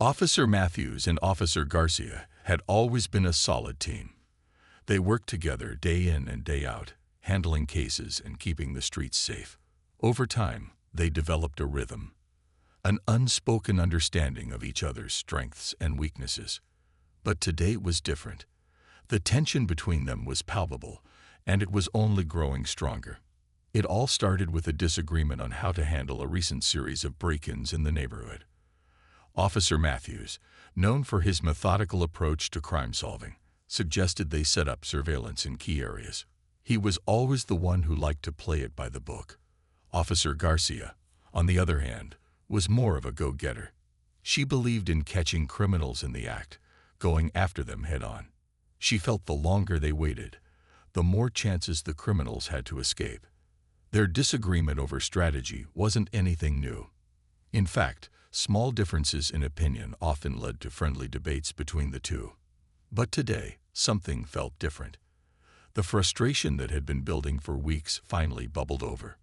Officer Matthews and Officer Garcia had always been a solid team. They worked together day in and day out, handling cases and keeping the streets safe. Over time, they developed a rhythm, an unspoken understanding of each other's strengths and weaknesses. But today was different. The tension between them was palpable, and it was only growing stronger. It all started with a disagreement on how to handle a recent series of break-ins in the neighborhood. Officer Matthews, known for his methodical approach to crime solving, suggested they set up surveillance in key areas. He was always the one who liked to play it by the book. Officer Garcia, on the other hand, was more of a go-getter. She believed in catching criminals in the act, going after them head-on. She felt the longer they waited, the more chances the criminals had to escape. Their disagreement over strategy wasn't anything new. In fact, small differences in opinion often led to friendly debates between the two. But today, something felt different. The frustration that had been building for weeks finally bubbled over.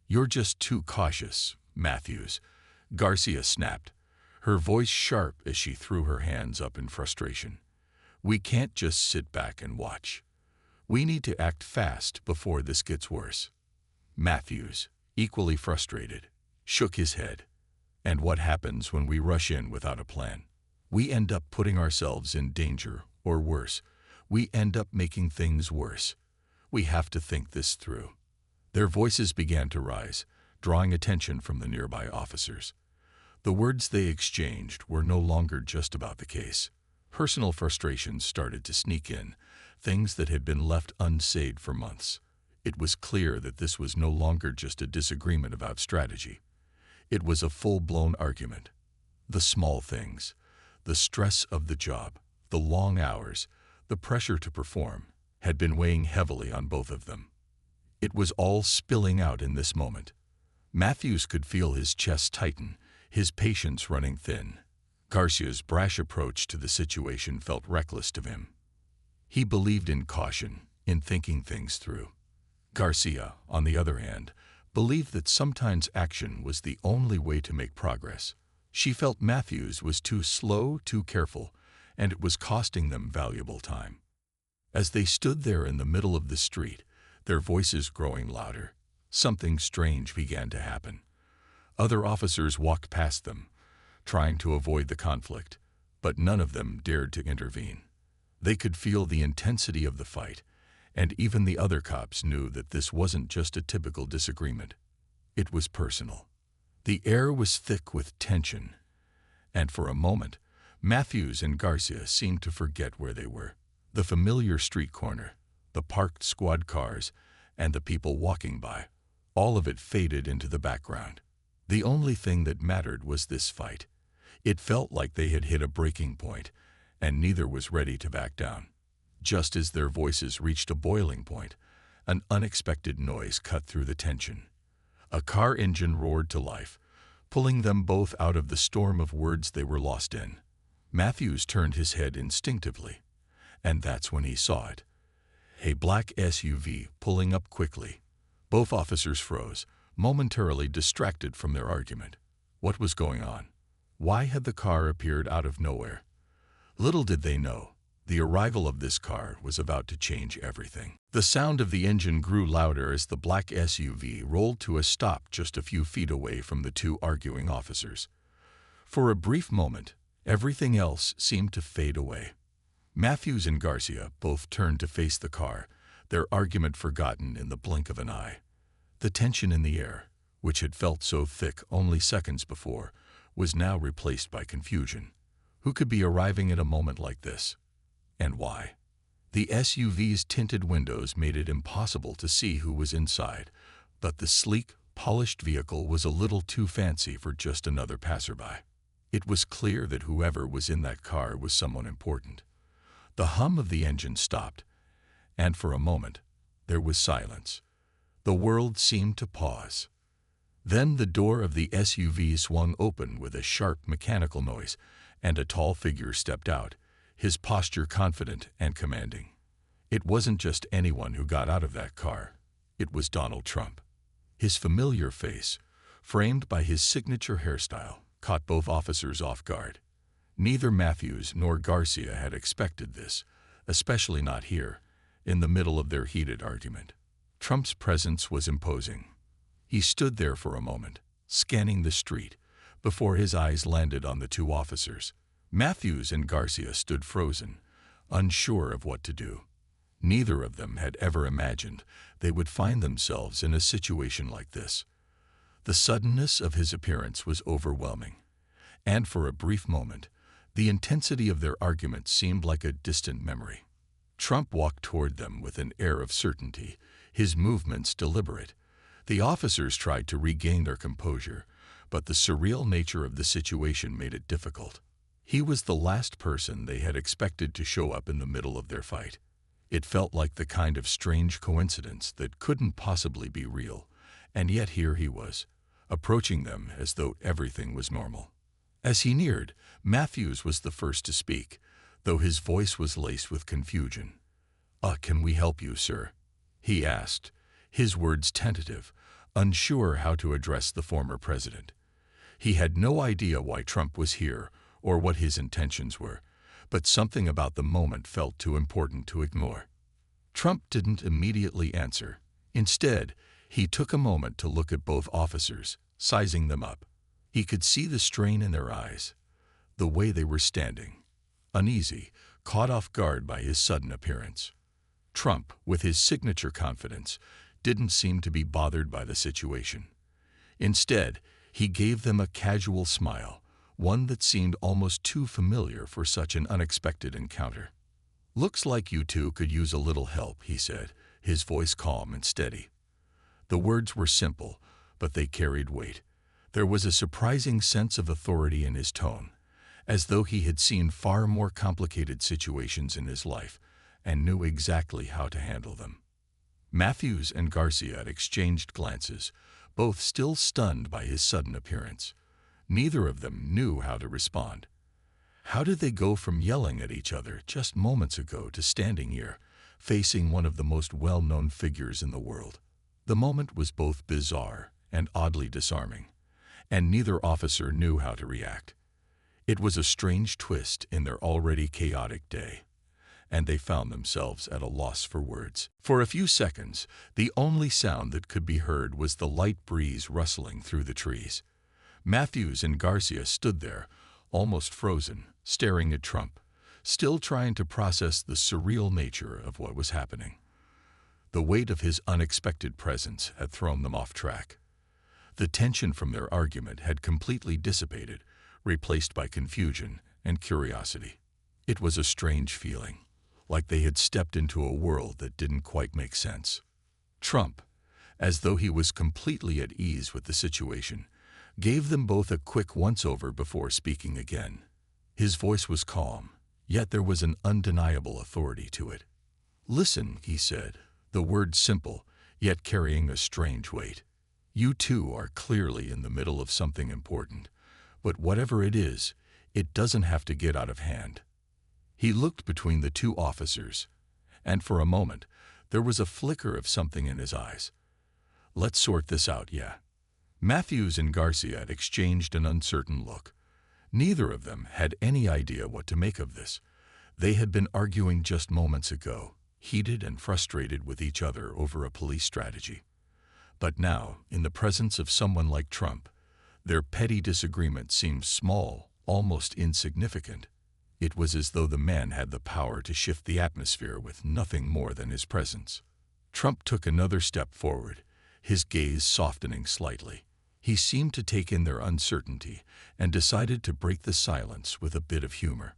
"You're just too cautious, Matthews," Garcia snapped, her voice sharp as she threw her hands up in frustration. "We can't just sit back and watch. We need to act fast before this gets worse." Matthews, equally frustrated, shook his head. "And what happens when we rush in without a plan? We end up putting ourselves in danger, or worse, we end up making things worse. We have to think this through." Their voices began to rise, drawing attention from the nearby officers. The words they exchanged were no longer just about the case. Personal frustrations started to sneak in, things that had been left unsaid for months. It was clear that this was no longer just a disagreement about strategy. It was a full-blown argument. The small things, the stress of the job, the long hours, the pressure to perform, had been weighing heavily on both of them. It was all spilling out in this moment. Matthews could feel his chest tighten, his patience running thin. Garcia's brash approach to the situation felt reckless to him. He believed in caution, in thinking things through. Garcia, on the other hand, believed that sometimes action was the only way to make progress. She felt Matthews was too slow, too careful, and it was costing them valuable time. As they stood there in the middle of the street, their voices growing louder, something strange began to happen. Other officers walked past them, trying to avoid the conflict, but none of them dared to intervene. They could feel the intensity of the fight, and even the other cops knew that this wasn't just a typical disagreement. It was personal. The air was thick with tension, and for a moment, Matthews and Garcia seemed to forget where they were. The familiar street corner, the parked squad cars, and the people walking by, all of it faded into the background. The only thing that mattered was this fight. It felt like they had hit a breaking point, and neither was ready to back down. Just as their voices reached a boiling point, an unexpected noise cut through the tension. A car engine roared to life, pulling them both out of the storm of words they were lost in. Matthews turned his head instinctively, and that's when he saw it. A black SUV pulling up quickly. Both officers froze, momentarily distracted from their argument. What was going on? Why had the car appeared out of nowhere? Little did they know, the arrival of this car was about to change everything. The sound of the engine grew louder as the black SUV rolled to a stop just a few feet away from the two arguing officers. For a brief moment, everything else seemed to fade away. Matthews and Garcia both turned to face the car, their argument forgotten in the blink of an eye. The tension in the air, which had felt so thick only seconds before, was now replaced by confusion. Who could be arriving at a moment like this? And why? The SUV's tinted windows made it impossible to see who was inside, but the sleek, polished vehicle was a little too fancy for just another passerby. It was clear that whoever was in that car was someone important. The hum of the engine stopped, and for a moment, there was silence. The world seemed to pause. Then the door of the SUV swung open with a sharp mechanical noise, and a tall figure stepped out, his posture confident and commanding. It wasn't just anyone who got out of that car. It was Donald Trump. His familiar face, framed by his signature hairstyle, caught both officers off guard. Neither Matthews nor Garcia had expected this, especially not here, in the middle of their heated argument. Trump's presence was imposing. He stood there for a moment, scanning the street, before his eyes landed on the two officers. Matthews and Garcia stood frozen, unsure of what to do. Neither of them had ever imagined they would find themselves in a situation like this. The suddenness of his appearance was overwhelming, and for a brief moment, the intensity of their argument seemed like a distant memory. Trump walked toward them with an air of certainty, his movements deliberate. The officers tried to regain their composure, but the surreal nature of the situation made it difficult. He was the last person they had expected to show up in the middle of their fight. It felt like the kind of strange coincidence that couldn't possibly be real, and yet here he was, approaching them as though everything was normal. As he neared, Matthews was the first to speak, though his voice was laced with confusion. Can we help you, sir?" he asked, his words tentative, unsure how to address the former president. He had no idea why Trump was here or what his intentions were, but something about the moment felt too important to ignore. Trump didn't immediately answer. Instead, he took a moment to look at both officers, sizing them up. He could see the strain in their eyes, the way they were standing, uneasy, caught off guard by his sudden appearance. Trump, with his signature confidence, didn't seem to be bothered by the situation. Instead, he gave them a casual smile, one that seemed almost too familiar for such an unexpected encounter. "Looks like you two could use a little help," he said, his voice calm and steady. The words were simple, but they carried weight. There was a surprising sense of authority in his tone, as though he had seen far more complicated situations in his life and knew exactly how to handle them. Matthews and Garcia exchanged glances, both still stunned by his sudden appearance. Neither of them knew how to respond. How did they go from yelling at each other just moments ago to standing here, facing one of the most well-known figures in the world? The moment was both bizarre and oddly disarming, and neither officer knew how to react. It was a strange twist in their already chaotic day, and they found themselves at a loss for words. For a few seconds, the only sound that could be heard was the light breeze rustling through the trees. Matthews and Garcia stood there, almost frozen, staring at Trump, still trying to process the surreal nature of what was happening. The weight of his unexpected presence had thrown them off track. The tension from their argument had completely dissipated, replaced by confusion and curiosity. It was a strange feeling, like they had stepped into a world that didn't quite make sense. Trump, as though he was completely at ease with the situation, gave them both a quick once-over before speaking again. His voice was calm, yet there was an undeniable authority to it. "Listen," he said, the words simple, yet carrying a strange weight. "You two are clearly in the middle of something important, but whatever it is, it doesn't have to get out of hand." He looked between the two officers, and for a moment, there was a flicker of something in his eyes. "Let's sort this out, yeah." Matthews and Garcia had exchanged an uncertain look. Neither of them had any idea what to make of this. They had been arguing just moments ago, heated and frustrated with each other over a police strategy. But now, in the presence of someone like Trump, their petty disagreement seemed small, almost insignificant. It was as though the man had the power to shift the atmosphere with nothing more than his presence. Trump took another step forward, his gaze softening slightly. He seemed to take in their uncertainty and decided to break the silence with a bit of humor.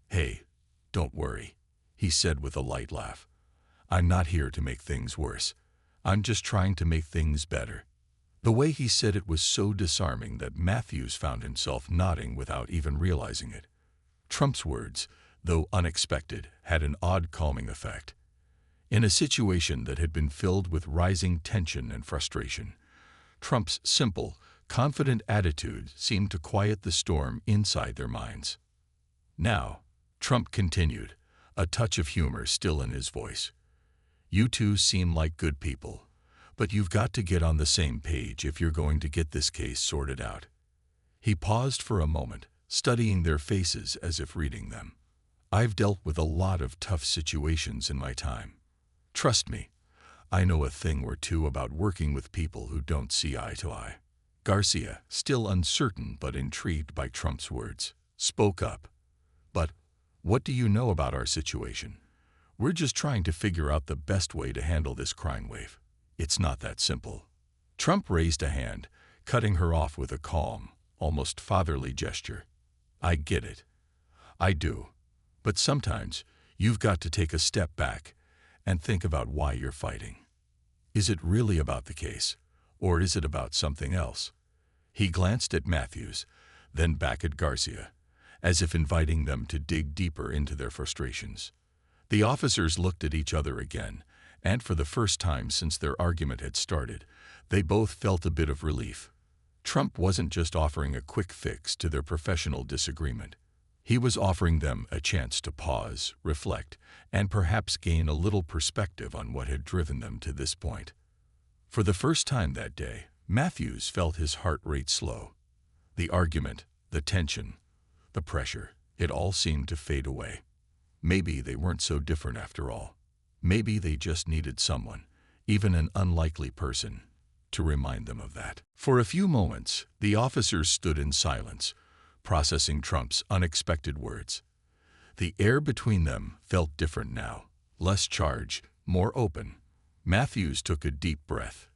"Hey, don't worry," he said with a light laugh. "I'm not here to make things worse. I'm just trying to make things better." The way he said it was so disarming that Matthews found himself nodding without even realizing it. Trump's words, though unexpected, had an odd calming effect. In a situation that had been filled with rising tension and frustration, Trump's simple, confident attitude seemed to quiet the storm inside their minds. "Now," Trump continued, a touch of humor still in his voice, "you two seem like good people, but you've got to get on the same page if you're going to get this case sorted out." He paused for a moment, studying their faces as if reading them. I've dealt with a lot of tough situations in my time. Trust me, I know a thing or two about working with people who don't see eye to eye. Garcia, still uncertain but intrigued by Trump's words, spoke up. But what do you know about our situation? We're just trying to figure out the best way to handle this crime wave. It's not that simple. Trump raised a hand, cutting her off with a calm, almost fatherly gesture. I get it. I do. But sometimes you've got to take a step back and think about why you're fighting. Is it really about the case, or is it about something else? He glanced at Matthews, then back at Garcia, as if inviting them to dig deeper into their frustrations. The officers looked at each other again, and for the first time since their argument had started, they both felt a bit of relief. Trump wasn't just offering a quick fix to their professional disagreement. He was offering them a chance to pause, reflect, and perhaps gain a little perspective on what had driven them to this point. For the first time that day, Matthews felt his heart rate slow. The argument, the tension, the pressure, it all seemed to fade away. Maybe they weren't so different after all. Maybe they just needed someone, even an unlikely person, to remind them of that. For a few moments, the officers stood in silence, processing Trump's unexpected words. The air between them felt different now, less charged, more open. Matthews took a deep breath,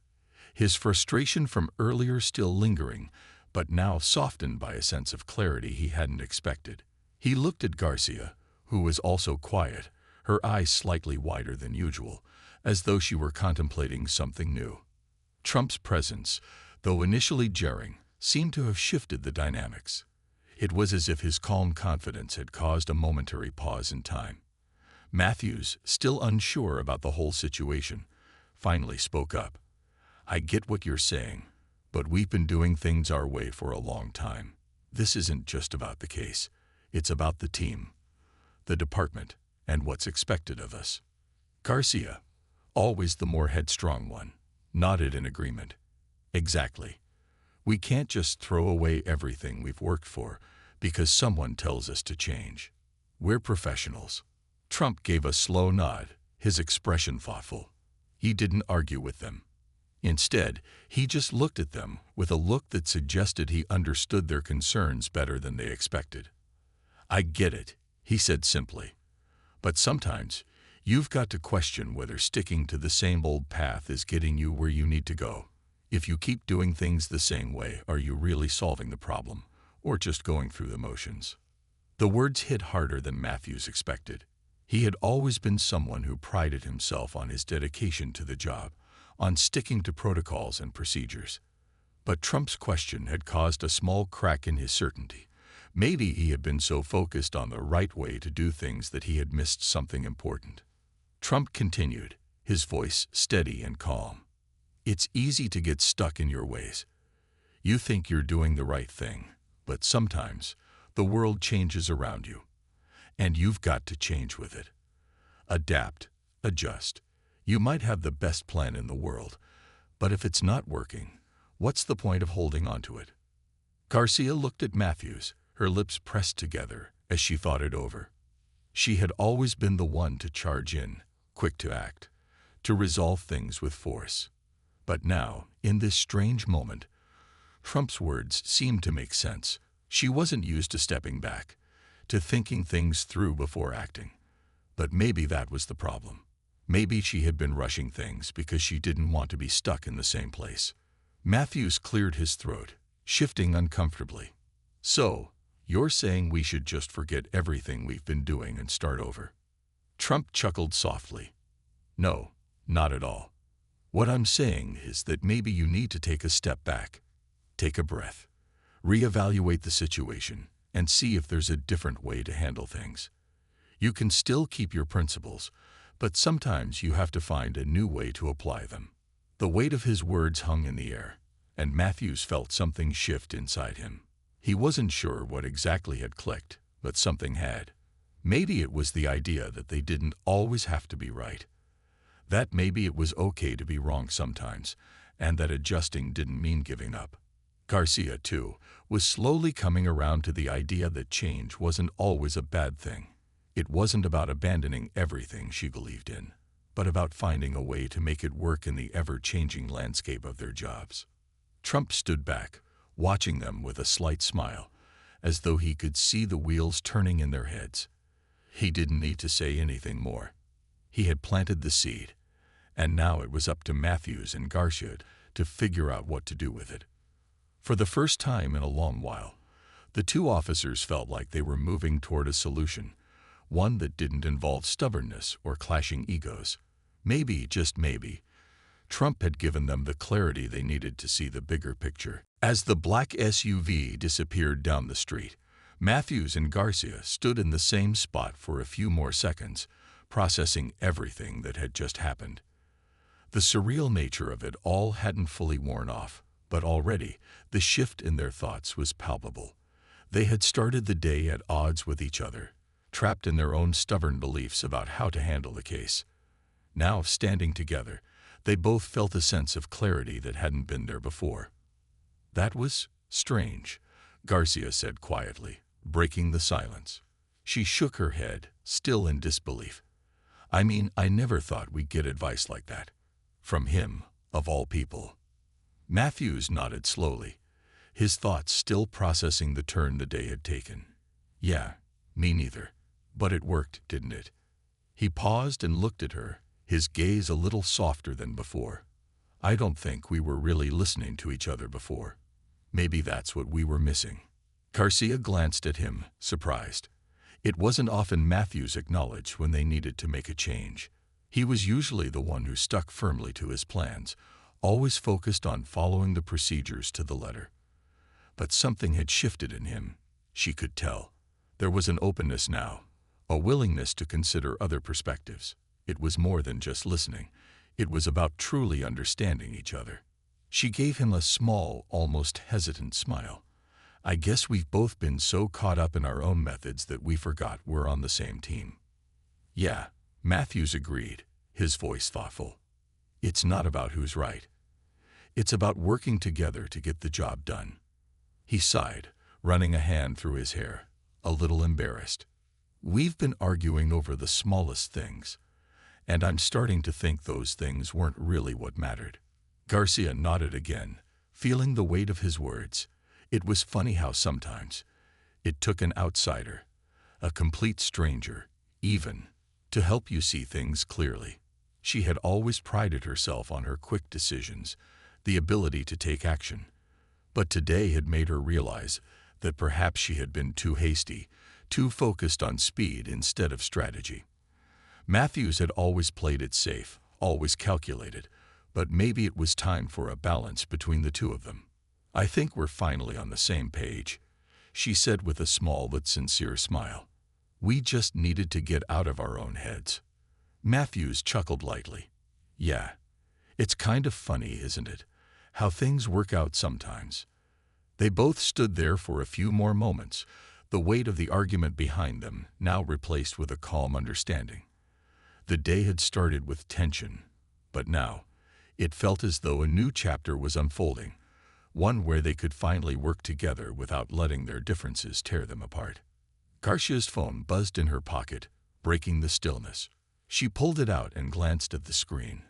his frustration from earlier still lingering, but now softened by a sense of clarity he hadn't expected. He looked at Garcia, who was also quiet, her eyes slightly wider than usual, as though she were contemplating something new. Trump's presence, though initially jarring, seemed to have shifted the dynamics. It was as if his calm confidence had caused a momentary pause in time. Matthews, still unsure about the whole situation, finally spoke up. I get what you're saying, but we've been doing things our way for a long time. This isn't just about the case. It's about the team, the department, and what's expected of us. Garcia, always the more headstrong one, nodded in agreement. Exactly. We can't just throw away everything we've worked for because someone tells us to change. We're professionals. Trump gave a slow nod, his expression thoughtful. He didn't argue with them. Instead, he just looked at them with a look that suggested he understood their concerns better than they expected. I get it, he said simply. But sometimes, you've got to question whether sticking to the same old path is getting you where you need to go. If you keep doing things the same way, are you really solving the problem, or just going through the motions? The words hit harder than Matthews expected. He had always been someone who prided himself on his dedication to the job, on sticking to protocols and procedures. But Trump's question had caused a small crack in his certainty. Maybe he had been so focused on the right way to do things that he had missed something important. Trump continued, his voice steady and calm. It's easy to get stuck in your ways. You think you're doing the right thing, but sometimes the world changes around you, and you've got to change with it. Adapt, adjust. You might have the best plan in the world, but if it's not working, what's the point of holding on to it? Garcia looked at Matthews, her lips pressed together as she thought it over. She had always been the one to charge in, quick to act, to resolve things with force. But now, in this strange moment, Trump's words seemed to make sense. She wasn't used to stepping back, to thinking things through before acting. But maybe that was the problem. Maybe she had been rushing things because she didn't want to be stuck in the same place. Matthews cleared his throat, shifting uncomfortably. So, you're saying we should just forget everything we've been doing and start over? Trump chuckled softly. No, not at all. What I'm saying is that maybe you need to take a step back, take a breath, reevaluate the situation, and see if there's a different way to handle things. You can still keep your principles, but sometimes you have to find a new way to apply them. The weight of his words hung in the air, and Matthews felt something shift inside him. He wasn't sure what exactly had clicked, but something had. Maybe it was the idea that they didn't always have to be right. That maybe it was okay to be wrong sometimes, and that adjusting didn't mean giving up. Garcia, too, was slowly coming around to the idea that change wasn't always a bad thing. It wasn't about abandoning everything she believed in, but about finding a way to make it work in the ever-changing landscape of their jobs. Trump stood back, watching them with a slight smile, as though he could see the wheels turning in their heads. He didn't need to say anything more. He had planted the seed, and now it was up to Matthews and Garcia to figure out what to do with it. For the first time in a long while, the two officers felt like they were moving toward a solution, one that didn't involve stubbornness or clashing egos. Maybe, just maybe, Trump had given them the clarity they needed to see the bigger picture. As the black SUV disappeared down the street, Matthews and Garcia stood in the same spot for a few more seconds, processing everything that had just happened. The surreal nature of it all hadn't fully worn off, but already the shift in their thoughts was palpable. They had started the day at odds with each other, trapped in their own stubborn beliefs about how to handle the case. Now, standing together, they both felt a sense of clarity that hadn't been there before. "That was strange," Garcia said quietly, breaking the silence. She shook her head, still in disbelief. "I mean, I never thought we'd get advice like that. From him, of all people." Matthews nodded slowly, his thoughts still processing the turn the day had taken. "Yeah, me neither. But it worked, didn't it?" He paused and looked at her, his gaze a little softer than before. "I don't think we were really listening to each other before. Maybe that's what we were missing." Garcia glanced at him, surprised. It wasn't often Matthews acknowledged when they needed to make a change. He was usually the one who stuck firmly to his plans, always focused on following the procedures to the letter. But something had shifted in him, she could tell. There was an openness now, a willingness to consider other perspectives. It was more than just listening. It was about truly understanding each other. She gave him a small, almost hesitant smile. "I guess we've both been so caught up in our own methods that we forgot we're on the same team." "Yeah," Matthews agreed, his voice thoughtful. "It's not about who's right. It's about working together to get the job done." He sighed, running a hand through his hair, a little embarrassed. "We've been arguing over the smallest things, and I'm starting to think those things weren't really what mattered." Garcia nodded again, feeling the weight of his words. It was funny how sometimes it took an outsider, a complete stranger, even, to help you see things clearly. She had always prided herself on her quick decisions, the ability to take action. But today had made her realize that perhaps she had been too hasty, too focused on speed instead of strategy. Matthews had always played it safe, always calculated, but maybe it was time for a balance between the two of them. "I think we're finally on the same page," she said with a small but sincere smile. "We just needed to get out of our own heads." Matthews chuckled lightly. "Yeah, it's kind of funny, isn't it, how things work out sometimes." They both stood there for a few more moments, the weight of the argument behind them now replaced with a calm understanding. The day had started with tension, but now it felt as though a new chapter was unfolding, one where they could finally work together without letting their differences tear them apart. Garcia's phone buzzed in her pocket, breaking the stillness. She pulled it out and glanced at the screen,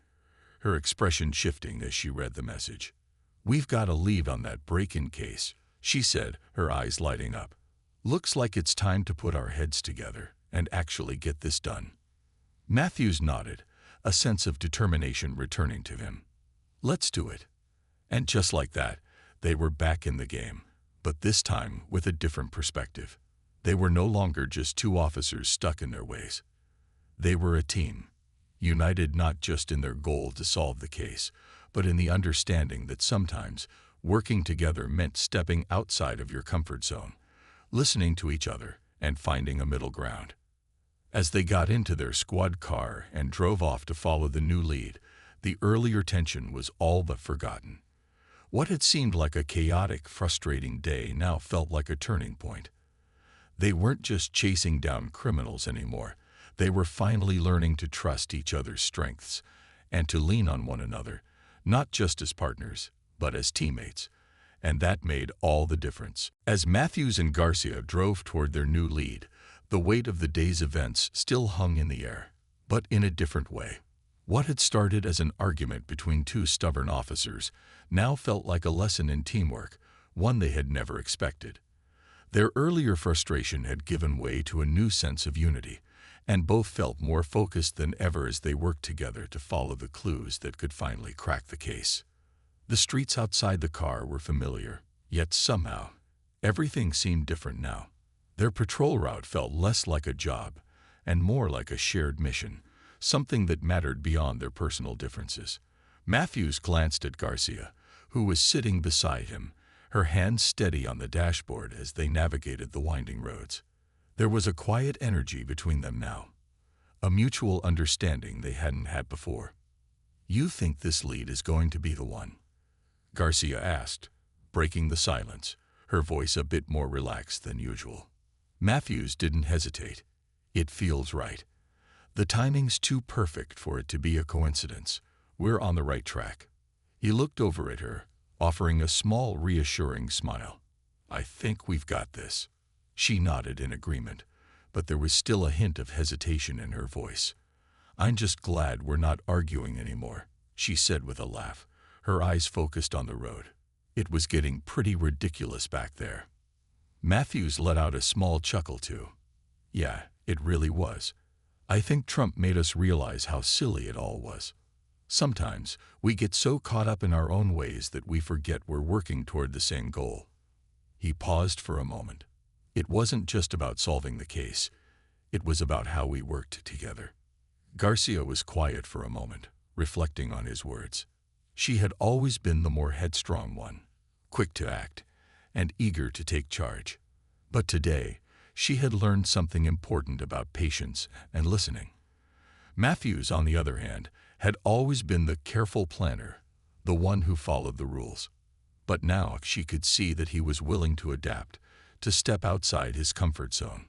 her expression shifting as she read the message. "We've got a lead on that break-in case," she said, her eyes lighting up. "Looks like it's time to put our heads together and actually get this done." Matthews nodded, a sense of determination returning to him. "Let's do it." And just like that, they were back in the game, but this time with a different perspective. They were no longer just two officers stuck in their ways. They were a team, united not just in their goal to solve the case, but in the understanding that sometimes working together meant stepping outside of your comfort zone, listening to each other, and finding a middle ground. As they got into their squad car and drove off to follow the new lead, the earlier tension was all but forgotten. What had seemed like a chaotic, frustrating day now felt like a turning point. They weren't just chasing down criminals anymore. They were finally learning to trust each other's strengths and to lean on one another, not just as partners, but as teammates. and that made all the difference. As Matthews and Garcia drove toward their new lead, the weight of the day's events still hung in the air, but in a different way. What had started as an argument between two stubborn officers now felt like a lesson in teamwork, one they had never expected. Their earlier frustration had given way to a new sense of unity, and both felt more focused than ever as they worked together to follow the clues that could finally crack the case. The streets outside the car were familiar, yet somehow, everything seemed different now. Their patrol route felt less like a job and more like a shared mission, something that mattered beyond their personal differences. Matthews glanced at Garcia, who was sitting beside him, her hands steady on the dashboard as they navigated the winding roads. There was a quiet energy between them now, a mutual understanding they hadn't had before. "You think this lead is going to be the one?" Garcia asked, breaking the silence, her voice a bit more relaxed than usual. Matthews didn't hesitate. "It feels right. The timing's too perfect for it to be a coincidence. We're on the right track." He looked over at her, offering a small, reassuring smile. "I think we've got this." She nodded in agreement, but there was still a hint of hesitation in her voice. "I'm just glad we're not arguing anymore," she said with a laugh, her eyes focused on the road. It was getting pretty ridiculous back there. Matthews let out a small chuckle too. "Yeah, it really was. I think Trump made us realize how silly it all was. Sometimes we get so caught up in our own ways that we forget we're working toward the same goal." He paused for a moment. It wasn't just about solving the case. It was about how we worked together. Garcia was quiet for a moment, reflecting on his words. She had always been the more headstrong one, quick to act, and eager to take charge. But today, she had learned something important about patience and listening. Matthews, on the other hand, had always been the careful planner, the one who followed the rules. But now she could see that he was willing to adapt, to step outside his comfort zone.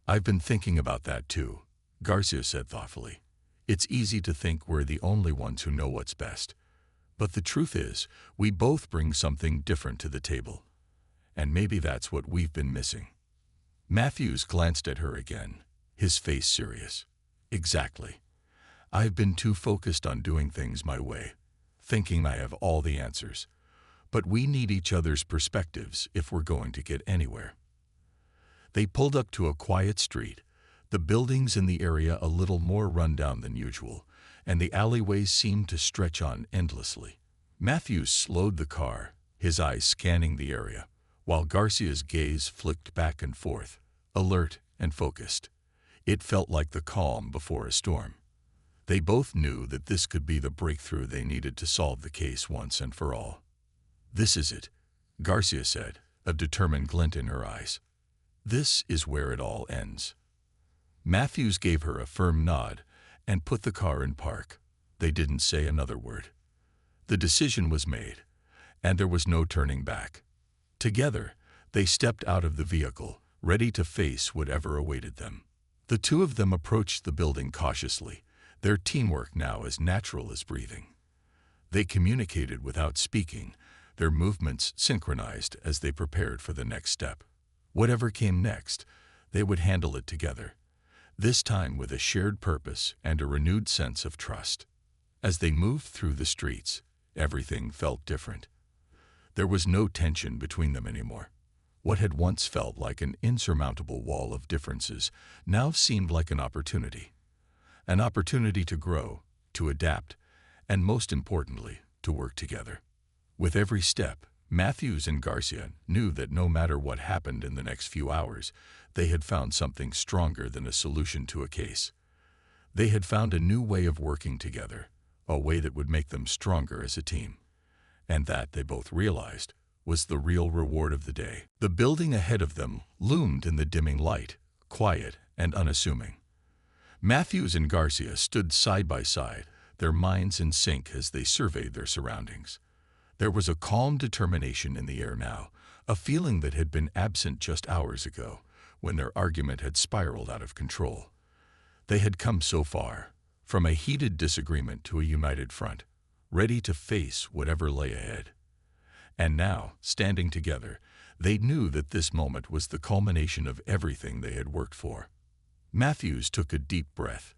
"I've been thinking about that too," Garcia said thoughtfully. "It's easy to think we're the only ones who know what's best. But the truth is, we both bring something different to the table. And maybe that's what we've been missing." Matthews glanced at her again, his face serious. "Exactly. I've been too focused on doing things my way, thinking I have all the answers. But we need each other's perspectives if we're going to get anywhere." They pulled up to a quiet street, the buildings in the area a little more run-down than usual, and the alleyways seemed to stretch on endlessly. Matthews slowed the car, his eyes scanning the area, while Garcia's gaze flicked back and forth, alert and focused. It felt like the calm before a storm. They both knew that this could be the breakthrough they needed to solve the case once and for all. "This is it," Garcia said, a determined glint in her eyes. "This is where it all ends." Matthews gave her a firm nod and put the car in park. They didn't say another word. The decision was made, and there was no turning back. Together, they stepped out of the vehicle, ready to face whatever awaited them. The two of them approached the building cautiously, their teamwork now as natural as breathing. They communicated without speaking, their movements synchronized as they prepared for the next step. Whatever came next, they would handle it together, this time with a shared purpose and a renewed sense of trust. As they moved through the streets, everything felt different. There was no tension between them anymore. What had once felt like an insurmountable wall of differences now seemed like an opportunity. An opportunity to grow, to adapt, and most importantly, to work together. With every step, Matthews and Garcia knew that no matter what happened in the next few hours, they had found something stronger than a solution to a case. They had found a new way of working together, a way that would make them stronger as a team. And that, they both realized, was the real reward of the day. The building ahead of them loomed in the dimming light, quiet and unassuming. Matthews and Garcia stood side by side, their minds in sync as they surveyed their surroundings. There was a calm determination in the air now, a feeling that had been absent just hours ago, when their argument had spiraled out of control. They had come so far, from a heated disagreement to a united front, ready to face whatever lay ahead. And now, standing together, they knew that this moment was the culmination of everything they had worked for. Matthews took a deep breath,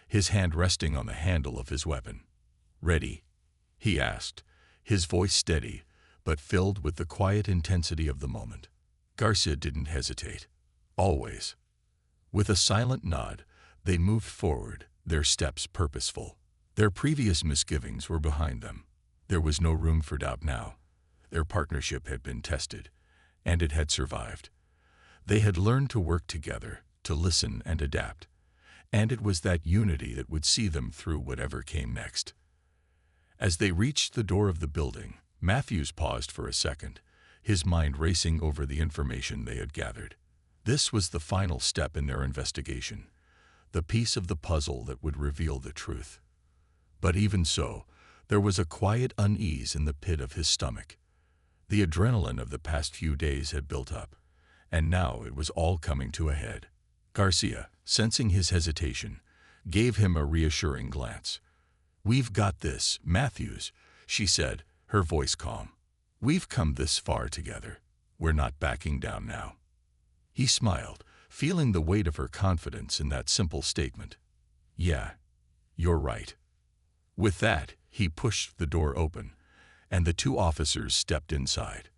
his hand resting on the handle of his weapon. "Ready?" he asked, his voice steady, but filled with the quiet intensity of the moment. Garcia didn't hesitate. Always. With a silent nod, they moved forward, their steps purposeful. Their previous misgivings were behind them. There was no room for doubt now. Their partnership had been tested, and it had survived. They had learned to work together, to listen and adapt, and it was that unity that would see them through whatever came next. As they reached the door of the building, Matthews paused for a second, his mind racing over the information they had gathered. This was the final step in their investigation, the piece of the puzzle that would reveal the truth. But even so, there was a quiet unease in the pit of his stomach. The adrenaline of the past few days had built up, and now it was all coming to a head. Garcia, sensing his hesitation, gave him a reassuring glance. "We've got this, Matthews," she said, her voice calm. "We've come this far together. We're not backing down now." He smiled, feeling the weight of her confidence in that simple statement. "Yeah, you're right." With that, he pushed the door open, and the two officers stepped inside.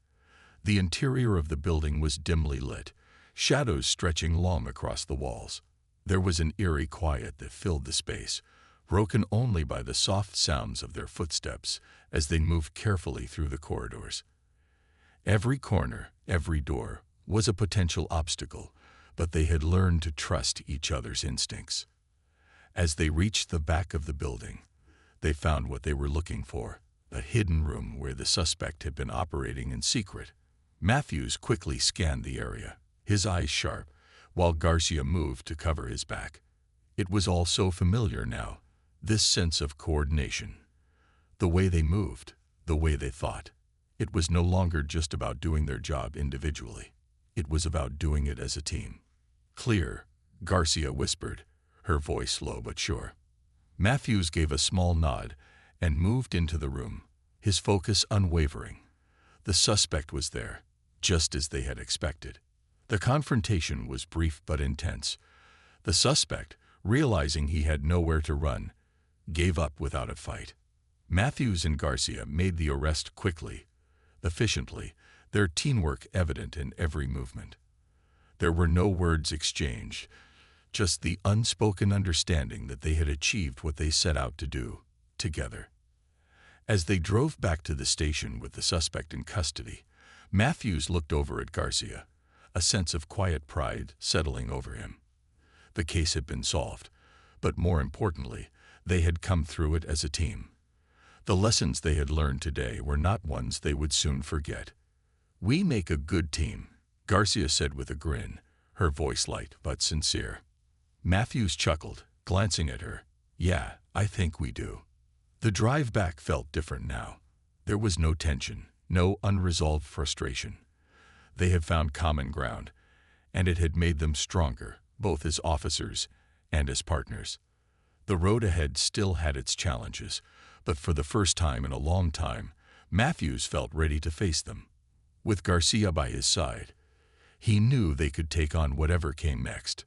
The interior of the building was dimly lit, shadows stretching long across the walls. There was an eerie quiet that filled the space, broken only by the soft sounds of their footsteps as they moved carefully through the corridors. Every corner, every door, was a potential obstacle, but they had learned to trust each other's instincts. As they reached the back of the building, they found what they were looking for, a hidden room where the suspect had been operating in secret. Matthews quickly scanned the area, his eyes sharp, while Garcia moved to cover his back. It was all so familiar now, this sense of coordination. The way they moved, the way they thought. It was no longer just about doing their job individually. It was about doing it as a team. "Clear," Garcia whispered, her voice low but sure. Matthews gave a small nod and moved into the room, his focus unwavering. The suspect was there, just as they had expected. The confrontation was brief but intense. The suspect, realizing he had nowhere to run, gave up without a fight. Matthews and Garcia made the arrest quickly, efficiently, their teamwork evident in every movement. There were no words exchanged, just the unspoken understanding that they had achieved what they set out to do, together. As they drove back to the station with the suspect in custody, Matthews looked over at Garcia, a sense of quiet pride settling over him. The case had been solved, but more importantly, they had come through it as a team. The lessons they had learned today were not ones they would soon forget. "We make a good team," Garcia said with a grin, her voice light but sincere. Matthews chuckled, glancing at her. "Yeah, I think we do." The drive back felt different now. There was no tension, no unresolved frustration. They had found common ground, and it had made them stronger, both as officers and as partners. The road ahead still had its challenges, but for the first time in a long time, Matthews felt ready to face them. With Garcia by his side, he knew they could take on whatever came next.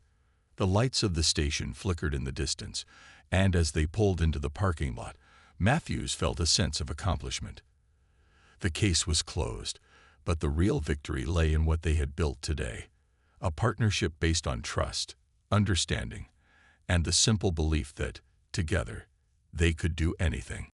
The lights of the station flickered in the distance, and as they pulled into the parking lot, Matthews felt a sense of accomplishment. The case was closed, but the real victory lay in what they had built today, a partnership based on trust, understanding, and the simple belief that, together, they could do anything.